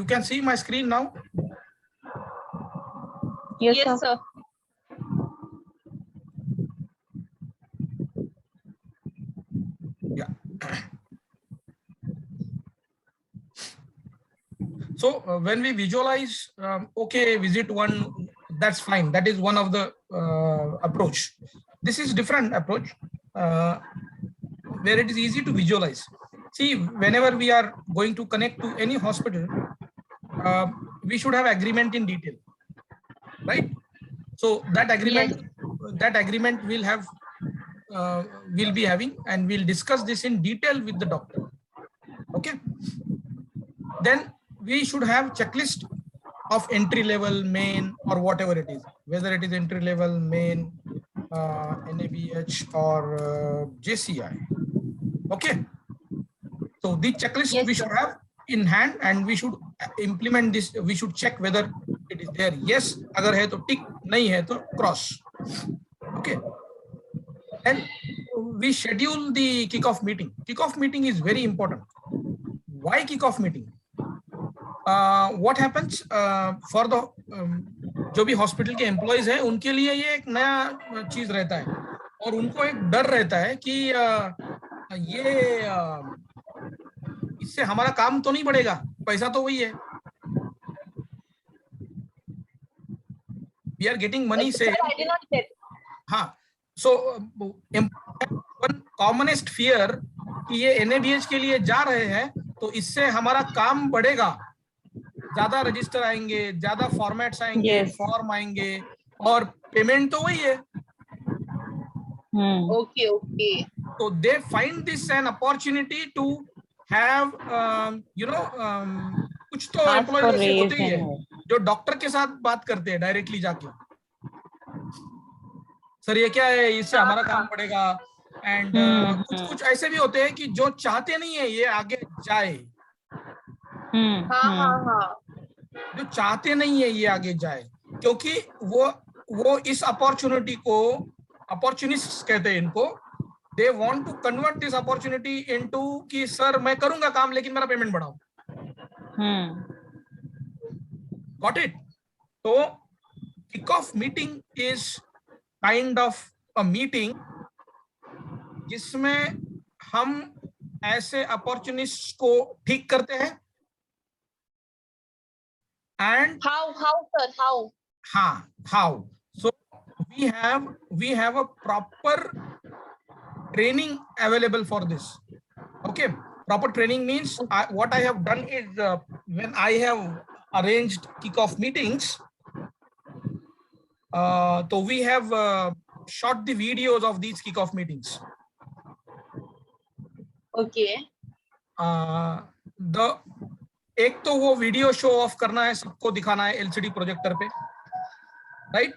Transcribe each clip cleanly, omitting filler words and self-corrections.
You can see my screen now? Yes, sir. Yeah. So when we visualize, okay, visit one, that's fine. That is one of the approach. This is different approach where it is easy to visualize. See, whenever we are going to connect to any hospital, we should have agreement in detail, right? So that agreement will have we'll be having, and we'll discuss this in detail with the doctor. Okay. Then we should have checklist of entry level, main, or whatever it is, whether it is entry level, main, NABH, or JCI. Okay. So the checklist we should have in hand, and we should implement this. We should check whether it is there. Yes, agar hai to tick, nahi hai to cross. Okay. And we schedule the kickoff meeting. Kickoff meeting is very important. Why kickoff meeting? What happens for the जो भी hospital के employees हैं, उनके लिए ये एक नया चीज रहता है, और उनको एक डर रहता है कि ये इससे हमारा काम तो नहीं बढ़ेगा, पैसा तो वही है, we are getting money से. हाँ, so one commonest fear कि ये NABH के लिए जा रहे हैं तो इससे हमारा काम बढ़ेगा, ज्यादा रजिस्टर आएंगे, ज्यादा फॉर्मेट्स आएंगे, फॉर्म आएंगे, और पेमेंट तो वही है. Okay, okay. So they find this an opportunity to have कुछ तो एम्प्लॉय ऐसे होते ही है जो डॉक्टर के साथ बात करते हैं डायरेक्टली जाके, सर ये क्या है, इससे हमारा काम बढ़ेगा. एंड कुछ ऐसे भी होते हैं कि जो चाहते नहीं है ये आगे जाए. जो चाहते नहीं है ये आगे जाए, क्योंकि वो इस अपॉर्चुनिटी को, अपॉर्चुनिस्ट कहते हैं इनको, they want to convert this opportunity into कि सर मैं करूंगा काम लेकिन मेरा पेमेंट बढ़ाओ. Got it? तो kick off meeting is kind of a meeting जिसमें हम ऐसे अपॉर्चुनिस्ट को ठीक करते हैं. And how sir, how? So we have a proper training available for this. Okay, proper training means what I have done is when I have arranged kickoff meetings, so we have shot the videos of these kickoff meetings. Okay. एक तो वो video show off करना है, सबको दिखाना है LCD projector पे, right?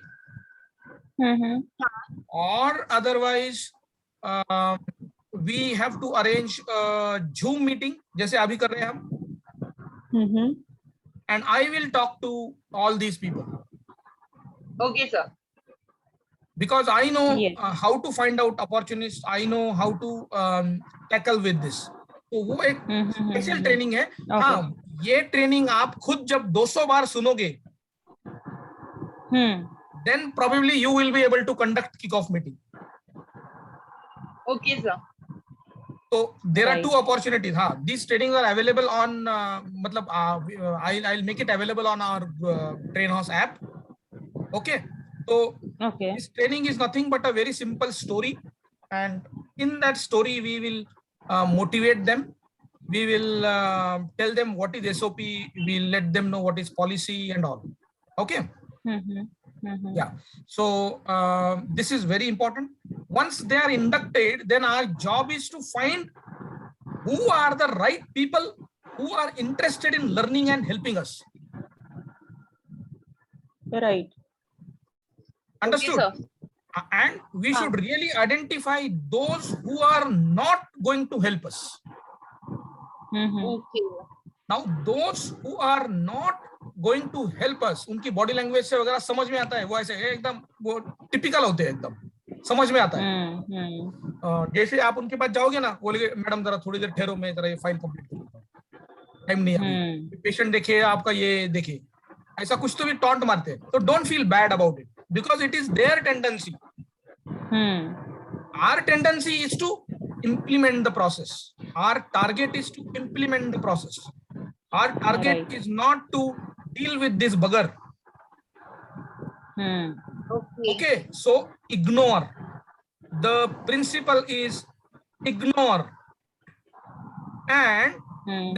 और otherwise we have to arrange Zoom meeting जैसे अभी कर रहे हैं हम, and I will talk to all these people. Okay, sir. Because I know how to find out opportunities, I know how to tackle with this. तो वो एक special training है. हाँ, ये ट्रेनिंग आप खुद जब 200 बार सुनोगे, then probably you will be able to conduct kickoff meeting. Okay, sir. So there are two opportunities. हाँ, these trainings are available on मतलब I'll make it available on our TrainHouse app. Okay. So this training is nothing but a very simple story, and in that story we will motivate them. We will tell them what is SOP. We'll let them know what is policy and all. Okay. Yeah. So this is very important. Once they are inducted, then our job is to find who are the right people who are interested in learning and helping us. Right. Understood? Okay, and we should really identify those who are not going to help us. Okay. Now those who are not going to help us, उनकी body language से वगैरह समझ में आता है, वो ऐसे एकदम वो टिपिकल होते हैं, एकदम समझ में आता है. जैसे आप उनके पास जाओगे ना, बोलेंगे मैडम जरा थोड़ी देर ठहरो, मैं जरा ये फाइल कंप्लीट कर लेता हूँ. टाइम नहीं है अभी, पेशेंट देखे आपका, ये देखे, ऐसा कुछ तो भी टॉन्ट मारते हैं. तो don't feel bad about it because it is their tendency. Our tendency is to implement the process. Our target is to implement the process. Our target Right. is not to deal with this bugger. Okay, so ignore. The principle is ignore. And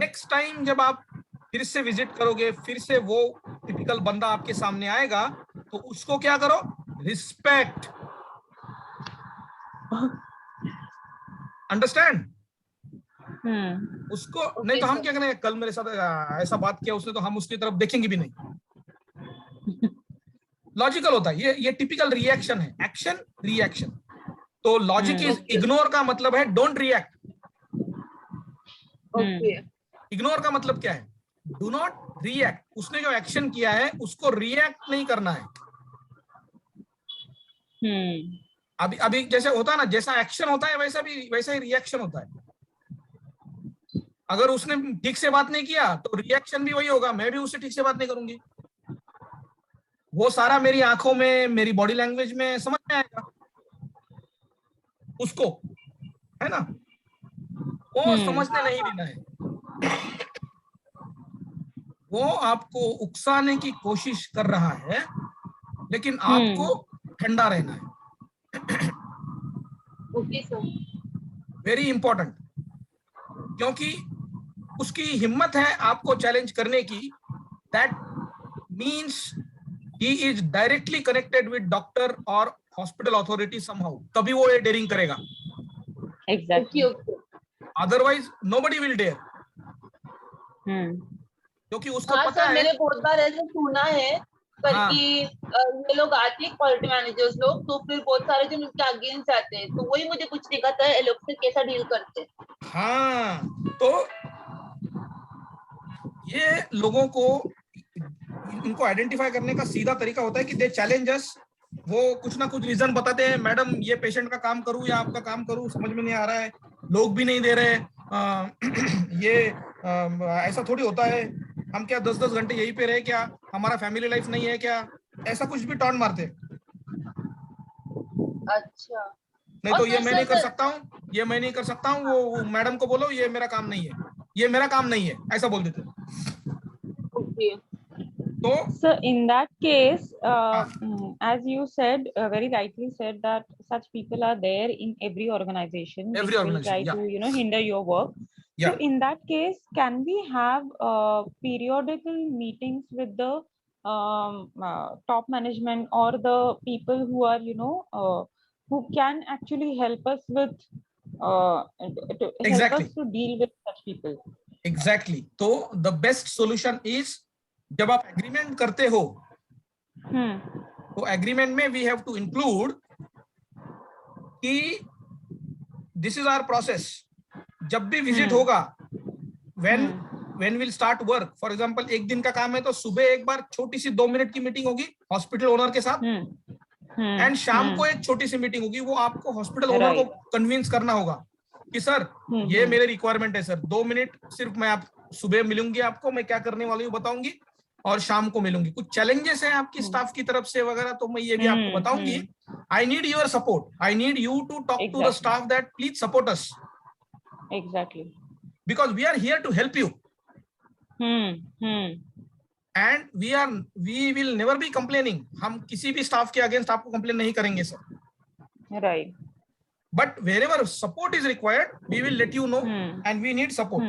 next time जब आप फिर से visit करोगे, फिर से वो typical बंदा आपके सामने आएगा, तो उसको क्या करो, रिस्पेक्ट. अंडरस्टैंड? उसको नहीं तो हम क्या करेंगे, कल मेरे साथ ऐसा बात किया उसने तो हम उसकी तरफ देखेंगे भी नहीं. लॉजिकल होता है ये टिपिकल रिएक्शन है, एक्शन रिएक्शन. तो लॉजिक इज इग्नोर का मतलब है डोंट रिएक्ट. इग्नोर का मतलब क्या है, डू नॉट रिएक्ट. उसने जो एक्शन किया है उसको रिएक्ट नहीं करना है. अभी जैसे होता है ना, जैसा एक्शन होता है वैसा ही रिएक्शन होता है. अगर उसने ठीक से बात नहीं किया तो रिएक्शन भी वही होगा, मैं भी उससे ठीक से बात नहीं करूंगी. वो सारा मेरी आंखों में, मेरी बॉडी लैंग्वेज में समझ में आएगा उसको, है ना. वो समझने नहीं देना है. वो आपको उकसाने की कोशिश कर रहा है, लेकिन आपको ठंडा रहना है. Okay sir. Very important. क्योंकि उसकी हिम्मत है आपको चैलेंज करने की. That means he is directly connected with doctor और हॉस्पिटल अथॉरिटी समहाउ, तभी वो ये डेयरिंग करेगा. Exactly. Otherwise nobody will dare. क्योंकि उसको पता है. मैंने बहुत बार ऐसे सुना है कि ये लोग आते हैं क्वालिटी मैनेजर्स लोग, तो फिर बहुत सारे जन उनके अगेंस्ट जाते हैं. तो वही मुझे पूछने का था, ये लोग से कैसा डील करते हैं. हाँ, तो ये लोगों को, इनको आइडेंटिफाई करने का सीधा तरीका होता है कि दे चैलेंज अस. वो कुछ ना कुछ रीजन बताते हैं, मैडम ये पेशेंट का काम करूं या आपका काम करूं, समझ में नहीं आ रहा है, लोग भी नहीं दे रहे. ऐसा थोड़ी होता है, हम क्या 10-10 घंटे यहीं पे रहे क्या, हमारा फैमिली लाइफ नहीं है क्या, ऐसा कुछ भी टॉन्ट मारते. अच्छा. नहीं तो ये मैं नहीं कर सकता हूँ, ये मैं नहीं कर सकता हूँ, वो मैडम को बोलो ये मेरा काम नहीं है, ये मेरा काम नहीं है, ऐसा बोल देते. Okay. So in that case, as you said, very rightly said, that such people are there in every organization. Every which will try to hinder your work. Yeah. So in that case, can we have periodical meetings with the top management or the people who are who can actually help us with help us to deal with such people? Exactly. So the best solution is, जब आप agreement करते हो तो agreement में we have to include कि this is our process. जब भी visit होगा, when will start work, for example एक दिन का काम है तो सुबह एक बार छोटी सी 2 मिनट की मीटिंग होगी हॉस्पिटल ओनर के साथ, एंड शाम को एक छोटी सी मीटिंग होगी. वो आपको हॉस्पिटल ओनर को कन्विंस करना होगा कि सर ये मेरे रिक्वायरमेंट है सर, 2 मिनट सिर्फ मैं आप सुबह मिलूंगी, आपको मैं क्या करने वाली हूँ बताऊंगी, और शाम को मिलूंगी. कुछ चैलेंजेस हैं आपकी स्टाफ की तरफ से वगैरह, तो मैं ये भी आपको बताऊंगी. I need your support, I need you to talk to the staff that please support us. Exactly. Because we are here to help you. And we will never be complaining. हम किसी भी स्टाफ के against आपको complain नहीं करेंगे sir. Right. But wherever support is required, we will let you know, and we need support.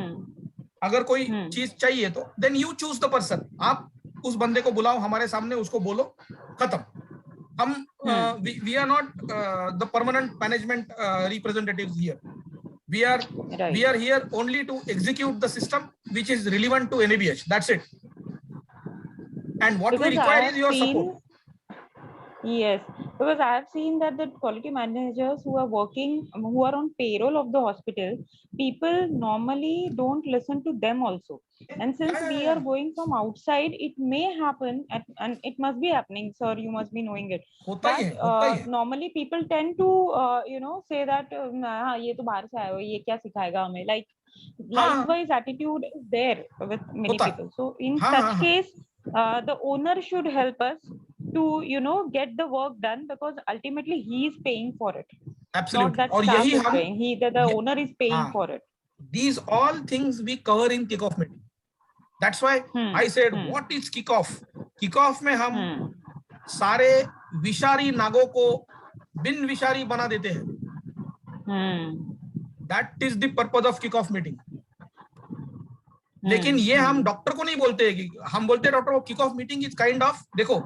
अगर कोई चीज चाहिए तो then you choose the person. आप उस बंदे को बुलाओ हमारे सामने, उसको बोलो, खत्म. हम we are not the permanent management representatives here. we are here only to execute the system which is relevant to NABH. That's it. And what we require is your support. Yes, because I have seen that the quality managers who are working, who are on payroll of the hospital, people normally don't listen to them also. And since we are going from outside, it may happen, and it must be happening, sir, you must be knowing it. Normally people tend to, say that, ये तो बाहर से आया हो, ये क्या सिखाएगा हमें, like likewise attitude is there with many होता है। people. So in हाँ, such हाँ, हाँ। case, the owner should help us to, you know, get the work done, because ultimately he is paying for it, not Absolutely. that और staff यही is हम paying. The ये- owner is paying हाँ, for it. these all things we cover in kickoff meeting. That's why I said what is kickoff? Kickoff में हम सारे विषारी नागों को बिन विषारी बना देते हैं. That is the purpose of kickoff meeting. लेकिन ये हम डॉक्टर को नहीं बोलते हैं कि हम बोलते हैं doctor kickoff meeting is kind of, देखो,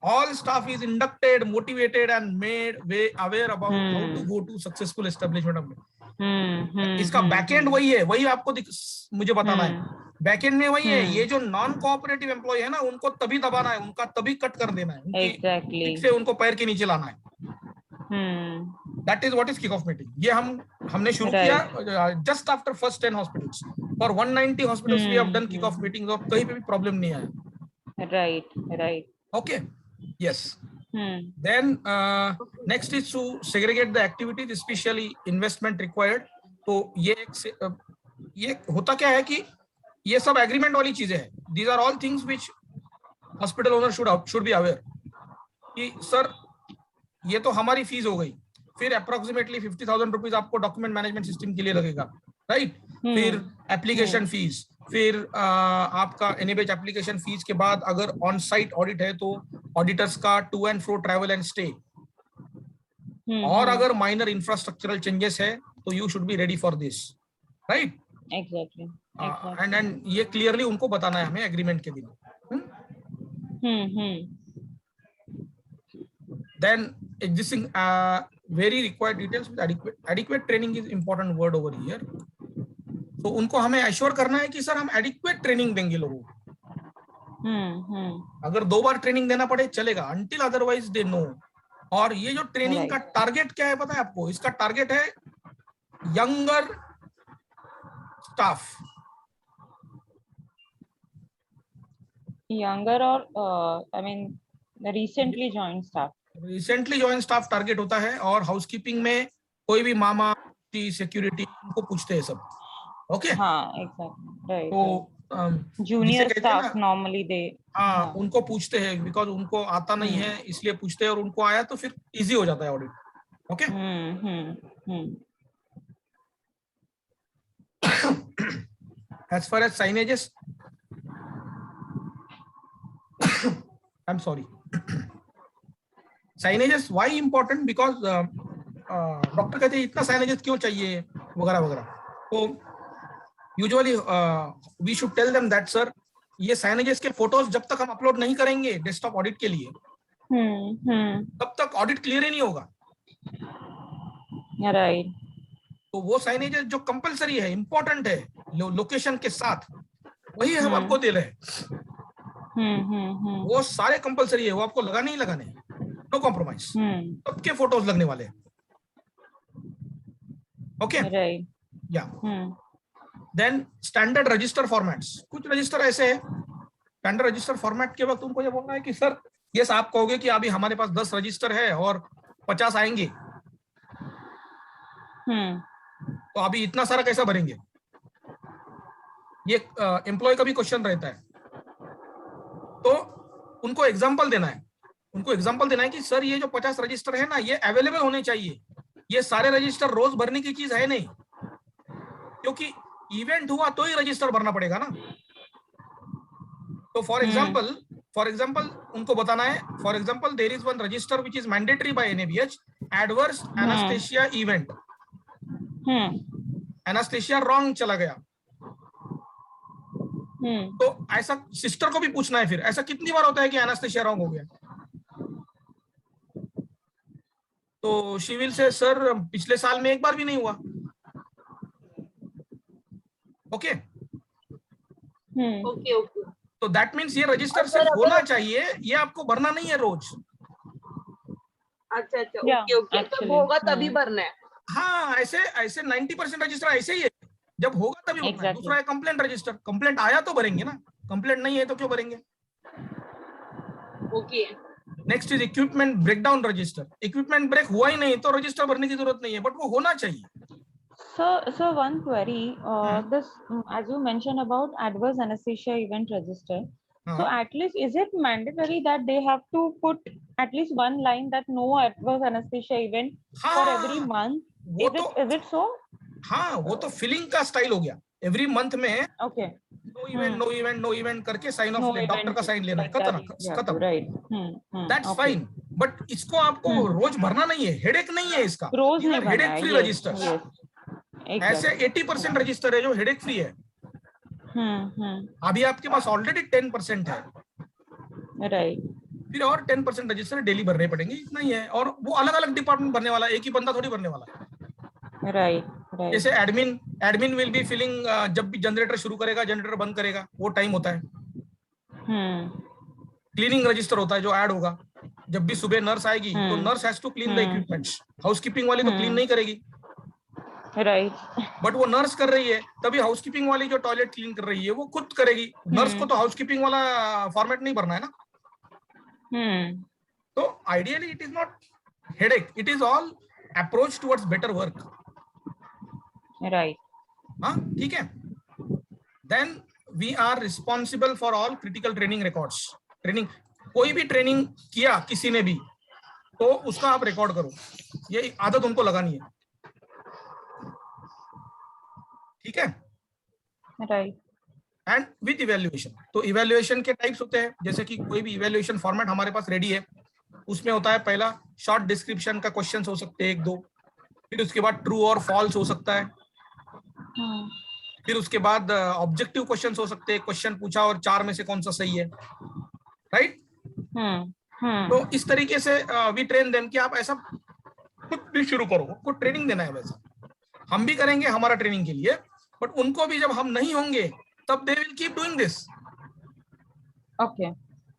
all staff is inducted, motivated and made aware about how to go to successful establishment of इसका बैकएंड वही है, वही आपको मुझे बताना है. बैकएंड में वही है. ये जो नॉन कोऑपरेटिव एम्प्लॉय है ना, उनको तभी दबाना है, उनका तभी कट कर देना है, उनकी से उनको पैर के नीचे लाना है. That is what is kickoff meeting. ये हमने शुरू किया just after first 10 hospitals. For 190 hospitals we have done kickoff meetings और कहीं पे भी प्रॉब्लम नहीं आया. Right. Okay. Yes. Then next is to segregate the activities, especially investment required. तो ये होता क्या है कि ये सब एग्रीमेंट वाली चीजें हैं. These are all things which hospital owner should be aware कि सर ये तो हमारी फीस हो गई, फिर अप्रोक्सीमेटली 50,000 रुपीज आपको डॉक्यूमेंट मैनेजमेंट सिस्टम के लिए लगेगा, राइट. फिर एप्लीकेशन फीस, फिर आपका एनएबीएच एप्लीकेशन फीस के बाद अगर ऑन साइट ऑडिट है तो ऑडिटर्स का to and fro travel and stay, और अगर माइनर इंफ्रास्ट्रक्चरल चेंजेस है तो you should be ready for this, right. Exactly. And ये क्लियरली उनको बताना है हमें एग्रीमेंट के दिन. Then existing very required details with adequate training is important word over here. तो उनको हमें एश्योर करना है कि सर हम एडिक्वेट ट्रेनिंग देंगे लोगों को. अगर 2 बार ट्रेनिंग देना पड़े चलेगा, until otherwise they know. और ये जो ट्रेनिंग का टारगेट क्या है पता है आपको? इसका टारगेट है younger staff, younger or I mean recently joined staff. Recently join staff target होता है. और हाउसकीपिंग में कोई भी मामा, सिक्योरिटी, उनको पूछते हैं सब. ओके. हाँ, एग्जैक्टली, राइट. तो जूनियर स्टाफ नॉर्मली दे, हाँ, उनको पूछते हैं बिकॉज उनको आता नहीं है इसलिए पूछते हैं, और उनको आया तो फिर इजी हो जाता है audit. Okay. As far as signages, I'm sorry. Signages why important? Because doctor कहते हैं इतना signages क्यों चाहिए वगैरह वगैरह. तो usually we should tell them that sir ये साइनेजेस के फोटोज जब तक हम अपलोड नहीं करेंगे डेस्कटॉप ऑडिट के लिए, तब तक ऑडिट क्लियर ही नहीं होगा. राइट. तो वो साइनेजेस जो कंपलसरी है, इंपॉर्टेंट है, लोकेशन के साथ, वही हम आपको दे रहे हैं. वो सारे कंपलसरी है, वो आपको लगाने ही लगाने, नो कॉम्प्रोमाइज. सबके फोटोज लगने वाले हैं. ओके. राइट. या देन स्टैंडर्ड रजिस्टर फॉर्मेट्स. कुछ रजिस्टर ऐसे है, स्टैंडर्ड रजिस्टर फॉर्मेट के वक्त उनको ये बोलना है कि सर ये आप कहोगे कि अभी हमारे पास 10 रजिस्टर है और 50 आएंगे, तो अभी इतना सारा कैसा भरेंगे. ये एम्प्लॉय का भी क्वेश्चन रहता है. तो उनको एग्जांपल देना है, कि सर ये जो 50 रजिस्टर है ना, ये अवेलेबल होने चाहिए. ये सारे रजिस्टर रोज भरने की चीज है नहीं, क्योंकि इवेंट हुआ तो ही रजिस्टर भरना पड़ेगा ना. तो फॉर एग्जांपल उनको बताना है, for example there is one register which is mandatory by NABH, adverse anaesthesia event. Anaesthesia wrong चला गया, तो ऐसा सिस्टर को भी पूछना है. फिर ऐसा कितनी बार होता है कि एनास्थेसिया रॉन्ग हो गया? तो शी विल से सर पिछले साल में एक बार भी नहीं हुआ. ओके. तो दैट मीन्स ये रजिस्टर सिर्फ होना चाहिए, ये आपको भरना नहीं है रोज. अच्छा, ओके. तब होगा तभी भरना है. हाँ, ऐसे 90% रजिस्टर ऐसे ही है, जब होगा तभी भरना है. दूसरा है कंप्लेंट रजिस्टर. कंप्लेंट आया तो भरेंगे ना, कंप्लेंट नहीं है तो क्यों भरेंगे. Okay. Next is equipment breakdown register. Equipment break हुआ ही नहीं तो रजिस्टर भरने की जरूरत नहीं है, बट वो होना चाहिए. So one query, this as you mentioned about adverse anesthesia event register. So हाँ at least is it mandatory that they have to put at least one line that no adverse anesthesia event for every हाँ month? वो तो Is it so? हाँ वो तो filling का style हो गया, एवरी मंथ में Okay. नो इवेंट करके sign off No doctor event का साइन लेना है, like that. खत्म, Right. That's Okay. Fine. But इसको आपको रोज भरना नहीं है, हेडेक नहीं है इसका, रोज नहीं भरना हेडेक है, फ्री yes, रजिस्टर। yes, ऐसे exactly. 80% रजिस्टर है जो हेडेक फ्री है। अभी आपके पास ऑलरेडी 10% है, Right. फिर और 10% रजिस्टर डेली भरने पड़ेंगे, इतना ही है। और वो अलग अलग डिपार्टमेंट भरने वाला है, एक ही बंदा थोड़ी भरने वाला है। Right. Right. जैसे एडमिन विल बी फिलिंग, जब भी जनरेटर शुरू करेगा जनरेटर बंद करेगा वो टाइम होता है। क्लीनिंग रजिस्टर होता है जो ऐड होगा, जब भी सुबह नर्स आएगी तो nurse has to clean the equipments, housekeeping वाली तो क्लीन नहीं करेगी, Right. बट वो नर्स कर रही है, तभी हाउसकीपिंग वाली जो टॉयलेट क्लीन कर रही है वो खुद करेगी। नर्स को तो हाउसकीपिंग वाला फॉर्मेट नहीं भरना है ना। तो ideally it is not headache, it is all approach towards better work. Right. हाँ ठीक है। Then we are responsible for all critical training records. Training, कोई भी ट्रेनिंग किया किसी ने भी तो उसका आप रिकॉर्ड करो, ये आदत उनको लगानी है, ठीक है। Right. एंड विद इवैल्यूएशन, तो इवैल्यूएशन के टाइप्स होते हैं, जैसे कि कोई भी इवैल्यूएशन फॉर्मेट हमारे पास रेडी है, उसमें होता है पहला शॉर्ट डिस्क्रिप्शन का क्वेश्चंस हो सकते हैं एक दो, फिर उसके बाद ट्रू और फॉल्स हो सकता है, फिर उसके बाद ऑब्जेक्टिव क्वेश्चंस हो सकते हैं, क्वेश्चन पूछा और 4 में से कौन सा सही है, राइट। तो इस तरीके से वी ट्रेन देम कि आप ऐसा खुद भी शुरू करो, उनको ट्रेनिंग देना है। वैसा हम भी करेंगे हमारा ट्रेनिंग के लिए, बट उनको भी जब हम नहीं होंगे तब they will keep doing this. Okay.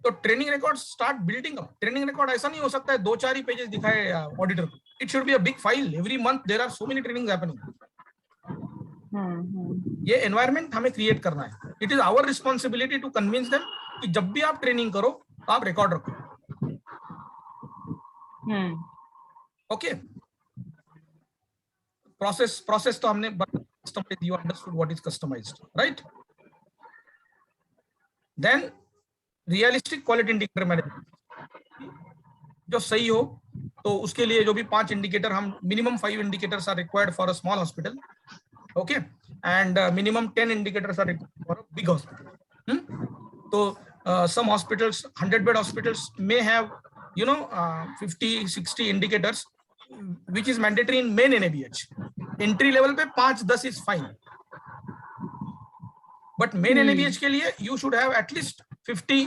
तो training record start building up. Training record ऐसा नहीं हो सकता है 2-4 ही पेजेस दिखाए ऑडिटर को, it should be a big file, every month there are so many trainings happening. ये एनवायरनमेंट हमें क्रिएट करना है। It is our responsibility to convince them कि जब भी आप ट्रेनिंग करो तो आप रिकॉर्ड रखो, ओके। प्रोसेस तो हमने customized, you understood what is customized, right. Then realistic quality indicator management, जो सही हो तो उसके लिए जो भी 5 इंडिकेटर, हम minimum 5 indicators are required for a small hospital, okay, and minimum 10 indicators are required for a big hospital. So some hospitals, 100-bed hospitals may have 50-60 indicators, which is mandatory in main NABH. Entry level पे 5-10 is fine, but main NABH के लिए you should have at least 50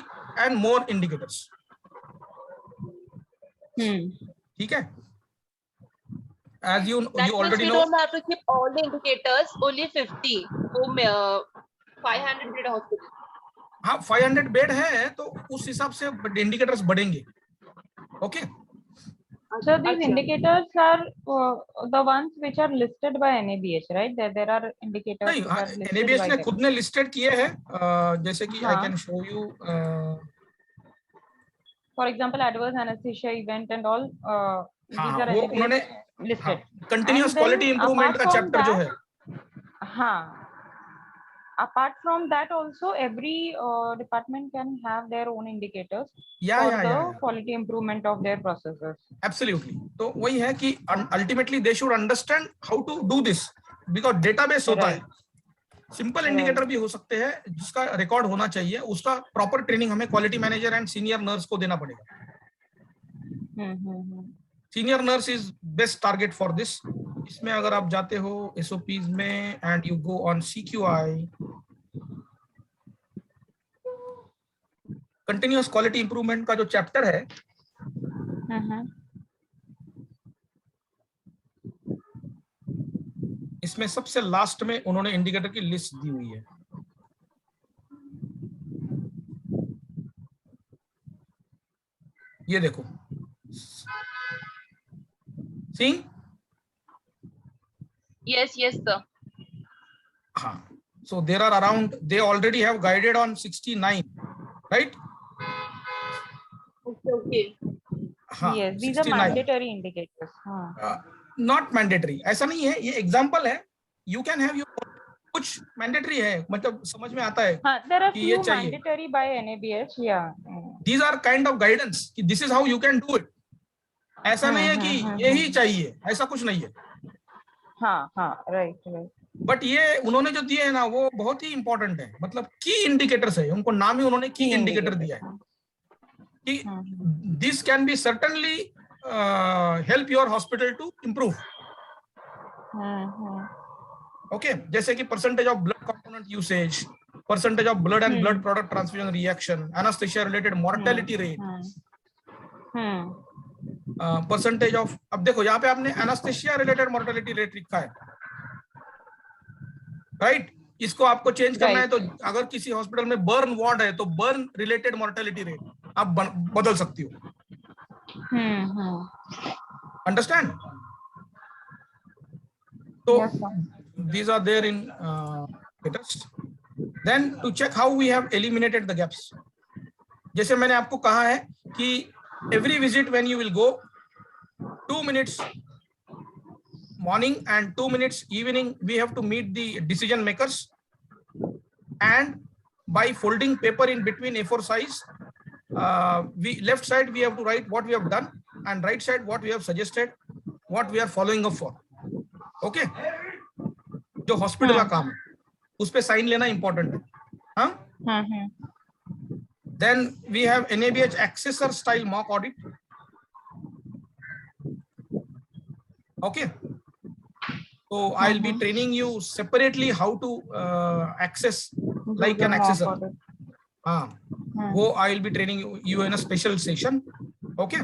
and more indicators. ठीक है। As you already we know, don't have to keep all the indicators, only 50 for 500 bed hospital. हाँ 500 bed है तो उस हिसाब से इंडिकेटर्स बढ़ेंगे, okay. So these indicators are the ones which are listed by NABH, right? There are indicators नहीं, which are listed NABH by ने them. खुद ने लिस्टेड किए हैं, जैसे कि I can show you, For example, adverse anesthesia event and all. These are वो NABH उन्होंने listed. कंटिन्यूअस क्वालिटी इंप्रूवमेंट का चैप्टर जो है, हाँ. Apart from that, also every department can have their own indicators for the quality improvement of their processes. Absolutely. तो वही है कि ultimately they should understand how to do this, because database होता है। सिंपल इंडिकेटर भी हो सकते हैं जिसका रिकॉर्ड होना चाहिए, उसका प्रॉपर ट्रेनिंग हमें quality manager and senior nurse को देना पड़ेगा। Senior nurse is best target for this. इसमें अगर आप जाते हो SOPs में and you go on CQI, continuous quality improvement का जो चैप्टर है, इसमें सबसे लास्ट में उन्होंने इंडिकेटर की लिस्ट दी हुई है। ये देखो, सी, yes sir, हाँ। So there are around, they already have guided on 69, right? Okay. हाँ, yes, these 69. are mandatory indicators. Not mandatory, ऐसा नहीं है, ये एग्जाम्पल है। you can have your कुछ मैंडेटरी है, मतलब समझ में आता है हाँ, there are कि ये few चाहिए. mandatory by NABH, yeah. These are kind of guidance कि this is how you can do it. ऐसा नहीं है कि यही चाहिए, ऐसा कुछ नहीं है. हाँ हाँ, right. बट ये उन्होंने जो दिए है ना वो बहुत ही इंपॉर्टेंट है, मतलब की इंडिकेटर्स है, उनको नाम ही उन्होंने की इंडिकेटर दिया है कि this can be certainly help your hospital to improve. Okay, जैसे कि percentage of blood component usage, percentage of blood and blood product transfusion reaction, anaesthesia related mortality rate, percentage of, अब देखो यहाँ पे आपने एनेस्थेसिया रिलेटेड मोर्टेलिटी रेट लिखा है, right. इसको आपको चेंज करना है तो अगर किसी हॉस्पिटल में बर्न वार्ड है तो बर्न रिलेटेड मोर्टेलिटी रेट आप बदल सकती हो. अंडरस्टैंड? तो these are there in test. Then to check how we have eliminated the gaps. जैसे मैंने आपको कहा है कि every visit when you will go 2 minutes morning and 2 minutes evening we have to meet the decision makers, and by folding paper in between A4 size, we left side we have to write what we have done and right side what we have suggested, what we are following up for. Okay, जो hospital का काम है उस पे sign लेना important है. हाँ, then we have NABH accessor style mock audit. Okay, so I'll be training you separately how to access like an accessor. वो I'll be training you in a special session. Okay.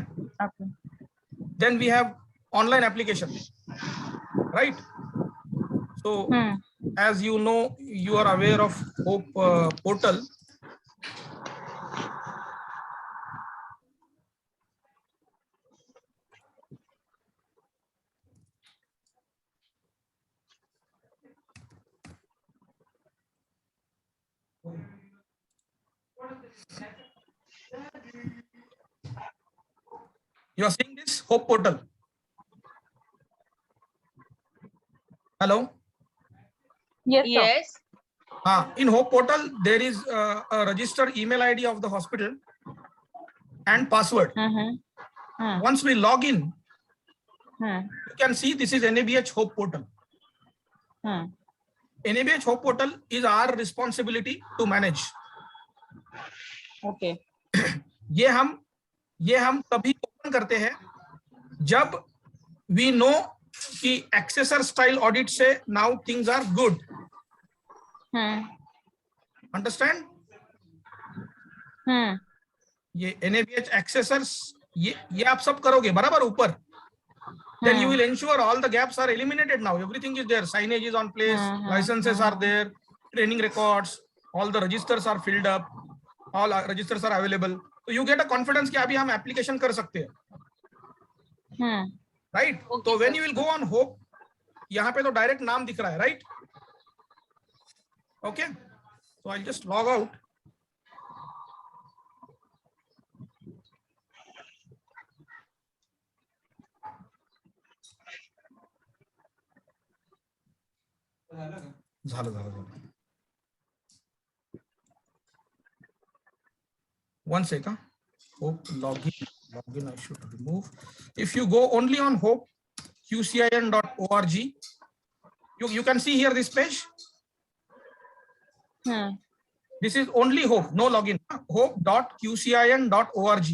Then we have online application, right? So as you know, you are aware of Hope portal. You are seeing this Hope portal? Hello? Yes. In Hope portal there is a registered email ID of the hospital and password. Once we log in, you can see this is NABH Hope portal. NABH Hope portal is our responsibility to manage. Okay. ये हम तभी open करते हैं जब we know कि accessor style audit से now things are good. Understand? ये NABH accessors ये आप सब करोगे बराबर ऊपर. Then you will ensure all the gaps are eliminated now. Everything is there. Signage is on place. Licenses are there. Training records. All the registers are filled up. All registers are available. So you get a confidence कि अभी हम application कर सकते हैं. Right? Okay, so when sir. you will go on Hope, यहाँ पे तो direct नाम दिख रहा है, right? Okay. So I'll just log out. झालं. One second. Hope login I should remove. If you go only on Hope qcin.org, you can see here this page. This is only Hope, no login. Hope.qcin.org.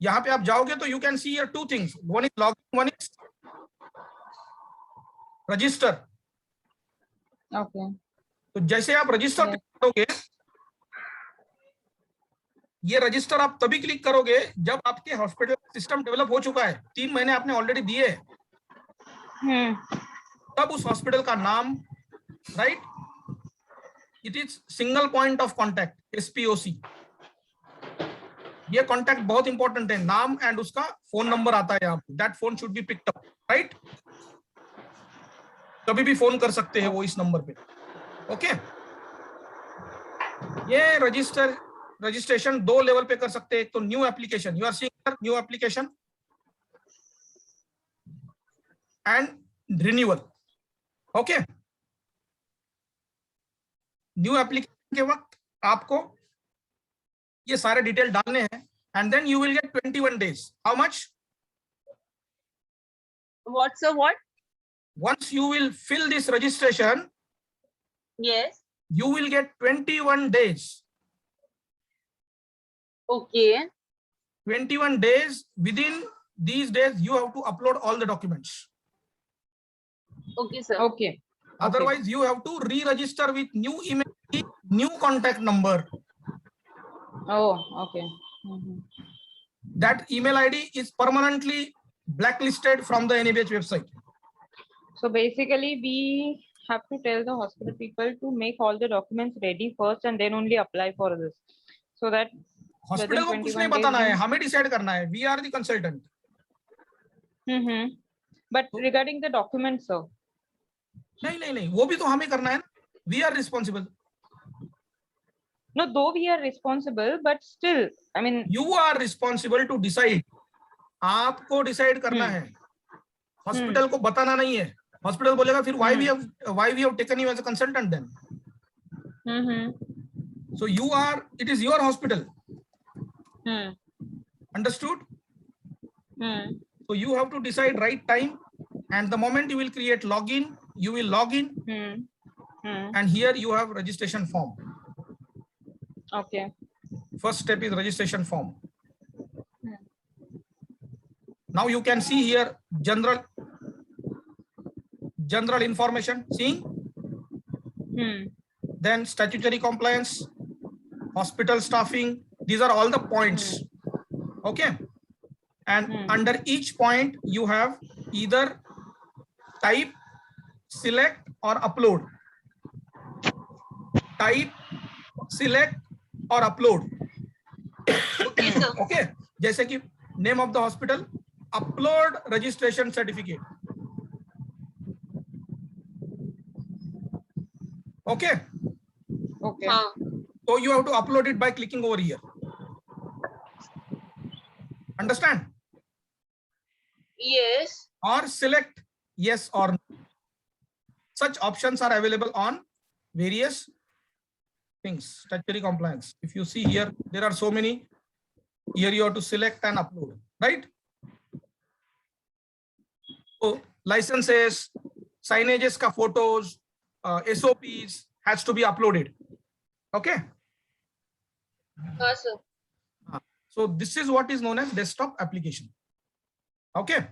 यहाँ पे आप जाओगे तो you can see here two things. One is login, one is register. Okay. तो जैसे आप register करोगे, ये रजिस्टर आप तभी क्लिक करोगे जब आपके हॉस्पिटल सिस्टम डेवलप हो चुका है, 3 महीने आपने ऑलरेडी दिए हैं, तब उस हॉस्पिटल का नाम, right, it is single point of contact, SPOC. ये कॉन्टैक्ट बहुत इंपॉर्टेंट है, नाम एंड उसका फोन नंबर आता है यहाँ पे, that phone should be picked up, right. कभी भी फोन कर सकते हैं वो इस नंबर पे. ओके. ये रजिस्ट्रेशन 2 लेवल पे कर सकते हैं. एक तो new application, you are seeing new application, and renewal. Okay, new application के वक्त आपको ये सारे डिटेल डालने हैं and then you will get 21 days. How much? What, sir? What? Once you will fill this registration, Yes. you will get 21 days. Okay. 21 days. Within these days, you have to upload all the documents. Okay, sir. Okay. Otherwise, you have to re-register with new email ID, new contact number. Oh, okay. Mhm. That email ID is permanently blacklisted from the NABH website. So basically, we have to tell the hospital people to make all the documents ready first and then only apply for this. So that hospital को कुछ नहीं 21 बताना days है, means- हमें decide करना है. We are the consultant. But regarding the documents, sir. नहीं, वो भी तो हमें करना है ना. We are responsible. No, though we are responsible, but still, I mean, you are responsible to decide. आपको डिसाइड करना है, हॉस्पिटल को बताना नहीं है. हॉस्पिटल बोलेगा फिर why we have taken you as a consultant then. So you are, it is your hospital. Understood? So you have to decide right time, and the moment you will create login, you will log in, and here you have registration form. Okay. First step is registration form. Now you can see here general information, seeing, then statutory compliance, hospital staffing. These are all the points. Okay. And under each point you have either type, select or upload. Type, select or upload. Okay, sir. Okay. जैसे कि name of the hospital, upload registration certificate. Okay. Okay. So you have to upload it by clicking over here. Understand? Yes. Or select yes or no. Such options are available on various things. Statutory compliance. If you see here, there are so many. Here you have to select and upload, right? So licenses, signages ka photos, SOPs has to be uploaded. Okay. Sir. So this is what is known as desktop application. Okay.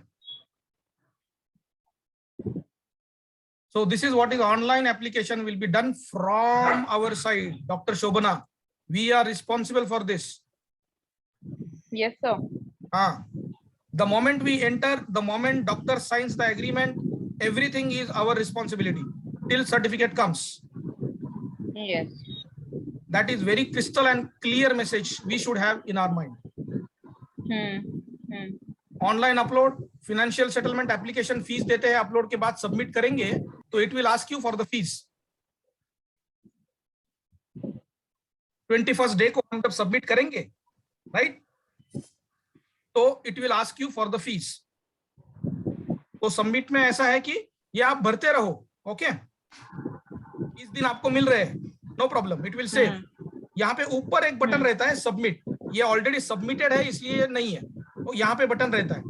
So this is what is online application will be done from our side. Dr. Shobana, we are responsible for this. Yes, sir. The moment we enter, the moment doctor signs the agreement, everything is our responsibility till certificate comes. Yes. That is very crystal and clear message we should have in our mind. Online upload, financial settlement application fees देते हैं, upload के बाद submit करेंगे तो it will ask you for the fees. 21st day को हम जब submit करेंगे, right? तो it will ask you for the fees. तो submit में ऐसा है कि ये आप भरते रहो, okay? इस दिन आपको मिल रहे हैं, no problem, it will save. यहाँ पे ऊपर एक बटन रहता है submit. ये already submitted है इसलिए नहीं है. तो यहाँ पे बटन रहता है.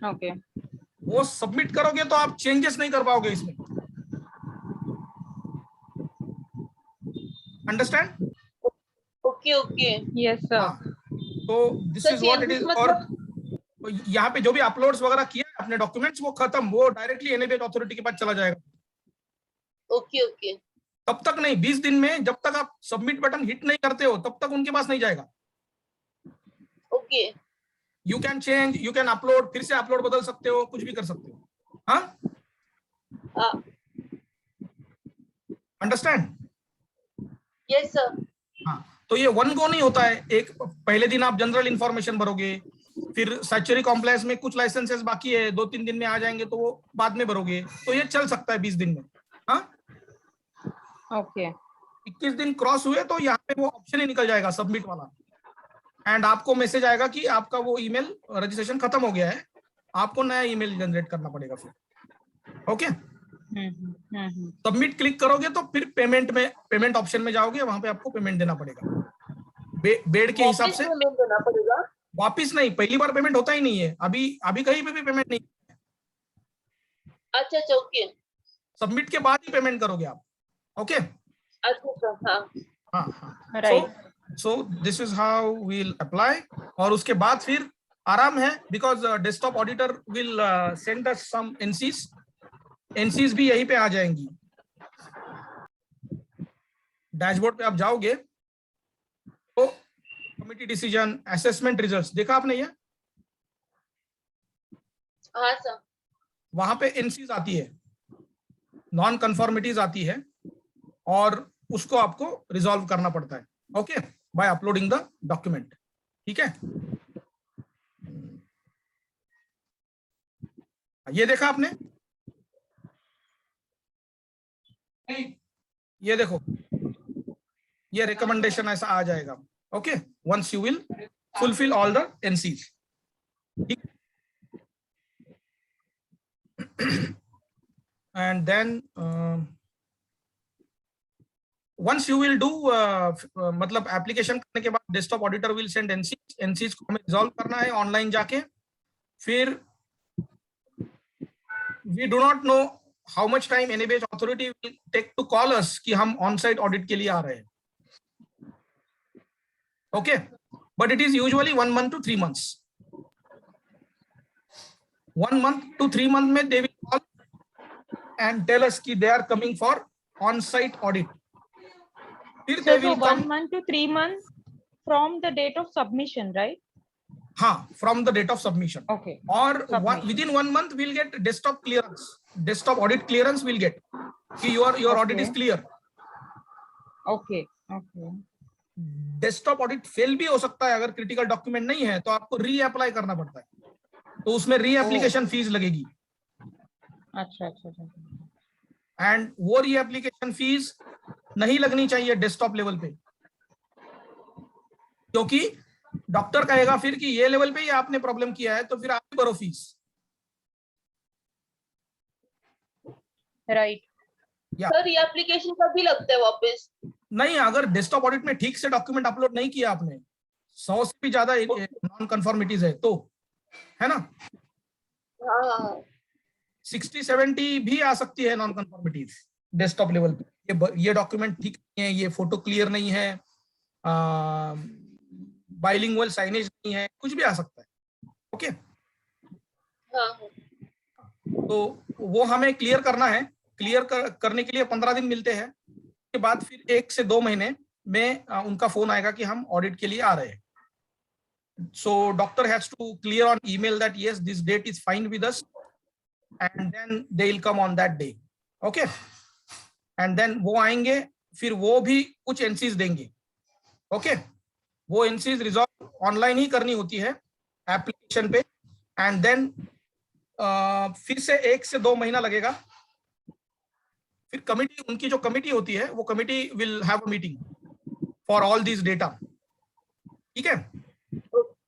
Okay. वो सबमिट करोगे तो आप चेंजेस नहीं कर पाओगे इसमें. Understand? Okay, okay. Yes, sir. तो this Sir, is what it is. और यहाँ पे जो भी अपलोड्स वगैरह किया है अपने डॉक्यूमेंट्स वो खत्म, वो डायरेक्टली एनएबीएच अथॉरिटी के पास चला जाएगा. Okay, okay. तब तक नहीं, 20 दिन में जब तक आप सबमिट बटन हिट नहीं करते हो तब तक उनके पास नहीं जाएगा. Okay. You can change, you can upload, फिर से अपलोड बदल सकते हो, कुछ भी कर सकते हो. हाँ, अंडरस्टैंड? Yes, sir. हाँ, तो ये वन गो नहीं होता है. एक पहले दिन आप जनरल इंफॉर्मेशन भरोगे, फिर स्टैट्यूटरी कॉम्प्लायंस में कुछ लाइसेंसेस बाकी है, 2-3 दिन में आ जाएंगे तो वो बाद में भरोगे, तो ये चल सकता है 20 दिन में. हाँ, Okay. 21 दिन क्रॉस हुए तो यहाँ पे वो ऑप्शन ही निकल जाएगा सबमिट वाला, एंड आपको मैसेज आएगा कि आपका वो ईमेल रजिस्ट्रेशन खत्म हो गया है, आपको नया ईमेल जनरेट करना पड़ेगा फिर. ओके, सबमिट क्लिक करोगे तो फिर पेमेंट ऑप्शन में जाओगे, वहां पे आपको पेमेंट देना पड़ेगा बेड के हिसाब से। पेमेंट देना पड़ेगा? वापिस नहीं, पहली बार पेमेंट होता ही नहीं है, अभी कहीं पे भी पेमेंट नहीं। अच्छा अच्छा, ओके। सबमिट के बाद ही पेमेंट करोगे आप। ओके, अच्छा, हाँ हाँ, right. So this is how we'll apply. और उसके बाद फिर आराम है, because desktop auditor will send us some NCs भी यहीं पे आ जाएंगी। डैशबोर्ड पे आप जाओगे तो कमिटी डिसीजन, असेसमेंट रिजल्ट्स देखा आपने ये? हाँ सर। वहां पे एनसीज आती है, नॉन कंफॉर्मिटीज आती है, और उसको आपको रिजॉल्व करना पड़ता है। Okay, by uploading the document. ठीक है, ये देखा आपने? ये देखो, ये रिकमेंडेशन ऐसा आ जाएगा। Okay, once you will fulfil all the NCs. And then once you will do मतलब एप्लीकेशन करने के बाद desktop auditor will send NCs को हमें रिजॉल्व करना है ऑनलाइन जाके। फिर we do not know how much time NABH authority will take to call us कि हम ऑन साइट ऑडिट के लिए आ रहे हैं। Okay, but it is usually 1 month to 3 months। 1 month to 3 month में they will call and tell us कि they are coming for on site audit. फिर So 1 month to 3 months from the date of submission, right? हाँ, from the date of submission. Okay. Or Submission. within 1 month we'll get desktop clearance, desktop audit clearance we'll get कि your audit is clear. Okay, okay. Desktop audit fail भी हो सकता है, अगर critical document नहीं है तो आपको री अप्लाई करना पड़ता है, तो उसमें री एप्लीकेशन फीस लगेगी। अच्छा अच्छा अच्छा। एंड वो री एप्लीकेशन फीस नहीं लगनी चाहिए डेस्कटॉप लेवल पे, क्योंकि डॉक्टर कहेगा फिर कि ये लेवल पे ही आपने प्रॉब्लम किया है तो फिर आप ही भरो फीस। राइट। सर ये एप्लीकेशन कभी लगता है वापस? नहीं, अगर डेस्कटॉप ऑडिट में ठीक से डॉक्यूमेंट अपलोड नहीं किया आपने, 100 से भी ज्यादा नॉन कंफॉर्मिटीज है तो, है ना? हाँ, 60-70 भी आ सकती है नॉन कंफॉर्मिटीज डेस्कटॉप लेवल पे। ये डॉक्यूमेंट ठीक नहीं है, ये फोटो क्लियर नहीं है, बाइलिंगुअल साइनेज नहीं है, कुछ भी आ सकता है। ओके, हाँ। तो वो हमें क्लियर करना है। क्लियर करने के लिए 15 दिन मिलते हैं। उसके बाद फिर 1 से 2 महीने में उनका फोन आएगा कि हम ऑडिट के लिए आ रहे हैं। So doctor has to clear on email that yes, this date is fine with us, and then they will come on that day. Okay, and then वो आएंगे, फिर वो भी कुछ एनसीज देंगे। ओके, वो एनसीज रिजॉल्व ऑनलाइन ही करनी होती है एप्लीकेशन पे, एंड देन फिर से 1 से 2 महीना लगेगा। फिर कमिटी, उनकी जो कमिटी होती है वो committee will have a meeting for all this data. ठीक है,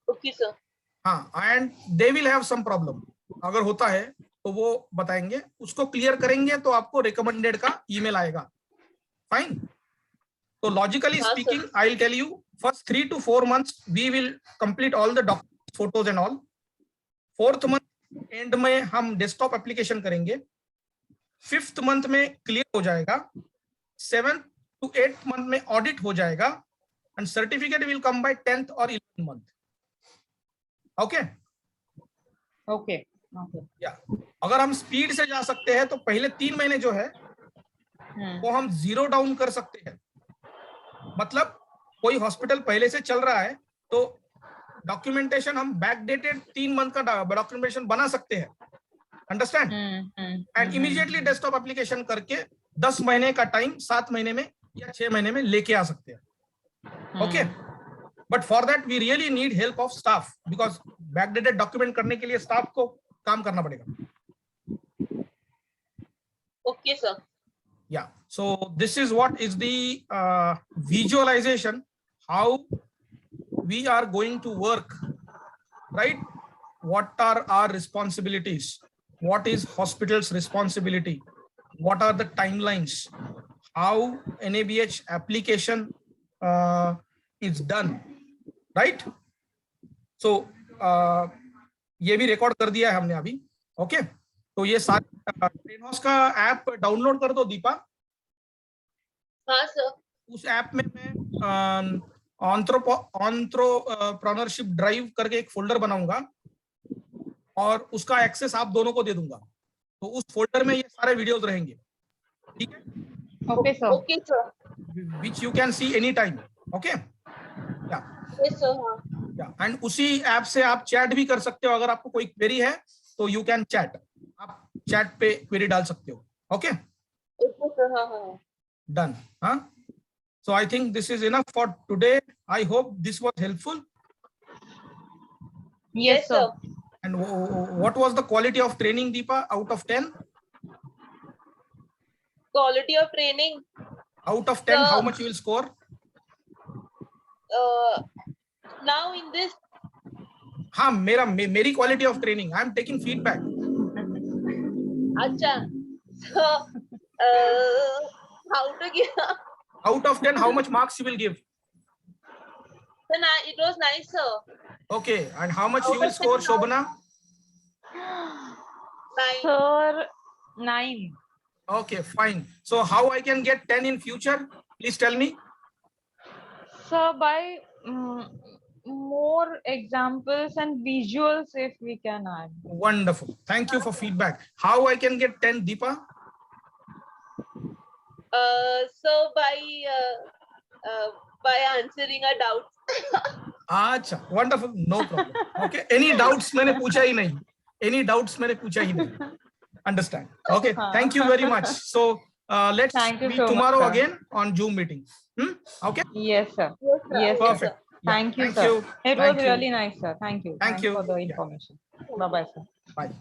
ओके सर। हाँ, and they will have some problem, अगर होता है तो वो बताएंगे, उसको क्लियर करेंगे तो आपको रिकमेंडेड का ईमेल आएगा। फाइन, तो logically speaking I will tell you, first 3 to 4 months we will complete all the document, photos and all. 4th month end में हम डेस्कटॉप एप्लीकेशन करेंगे। 5th मंथ में क्लियर हो जाएगा। 7th to 8th मंथ में audit हो जाएगा, and certificate will come by 10th और 11th month. Okay okay okay. या अगर हम स्पीड से जा सकते हैं तो पहले 3 महीने जो है वो हम 0 डाउन कर सकते हैं। मतलब कोई हॉस्पिटल पहले से चल रहा है तो डॉक्यूमेंटेशन हम बैकडेटेड 3 मंथ का डॉक्यूमेंटेशन बना सकते हैं। Understand? And immediately desktop application करके 10 महीने का टाइम 7 महीने में या 6 महीने में लेके आ सकते हैं। Okay, but for that we really need help of staff, because backdated document करने के लिए स्टाफ को काम करना पड़ेगा। Okay sir. Yeah, so this is what is the visualization, how we are going to work, right? What are our responsibilities? what is hospital's responsibility, what are the timelines, how NABH application is done, right? So ये भी record कर दिया है हमने अभी. Okay, तो ये सारे ट्रेनहॉस का ऐप डाउनलोड कर दो दीपा. हाँ सर. उस ऐप में मैं एंटरप्रेन्योरशिप ड्राइव करके एक फोल्डर बनाऊंगा और उसका एक्सेस आप दोनों को दे दूंगा. तो उस फोल्डर में ये सारे वीडियोस रहेंगे. ठीक है? Okay, sir. Okay sir. Which you can see any time. Okay, yes sir. हाँ. एंड उसी ऐप से आप चैट भी कर सकते हो. अगर आपको कोई क्वेरी है तो यू कैन चैट. आप चैट पे क्वेरी डाल सकते हो. Okay, okay sir. हाँ हाँ. डन. हाँ, so I think this is enough for today. I hope this was helpful. Yes, sir. And what was the quality of training, Deepa, out of 10? Quality of training. Out of 10, how much you will score? Now in this. हाँ, मेरी quality of training. I am taking feedback. अच्छा. So, how to give? Out of 10, how much marks you will give? Then it was nice, sir. Okay, and how much you will score, Shobana? 9. Sir, 9. Okay, fine. So how I can get 10 in future? Please tell me. Sir, by more examples and visuals, if we can add. Wonderful. Thank you for feedback. How I can get 10, Deepa? So by answering a doubt. अच्छा, wonderful. No problem. Okay. Any doubts? मैंने पूछा ही नहीं. Any doubts? मैंने पूछा ही नहीं. Understand? Okay. Thank you very much. So let's Thank you meet so much, tomorrow sir. again on Zoom meeting. Okay. Yes, sir. Yes, sir. Yes, sir. Perfect. Yeah. Thank you, Thank sir. you. It Thank was you. really nice, sir. Thank you. Thank Thanks you. for the Yeah. information. Bye-bye, sir. Bye.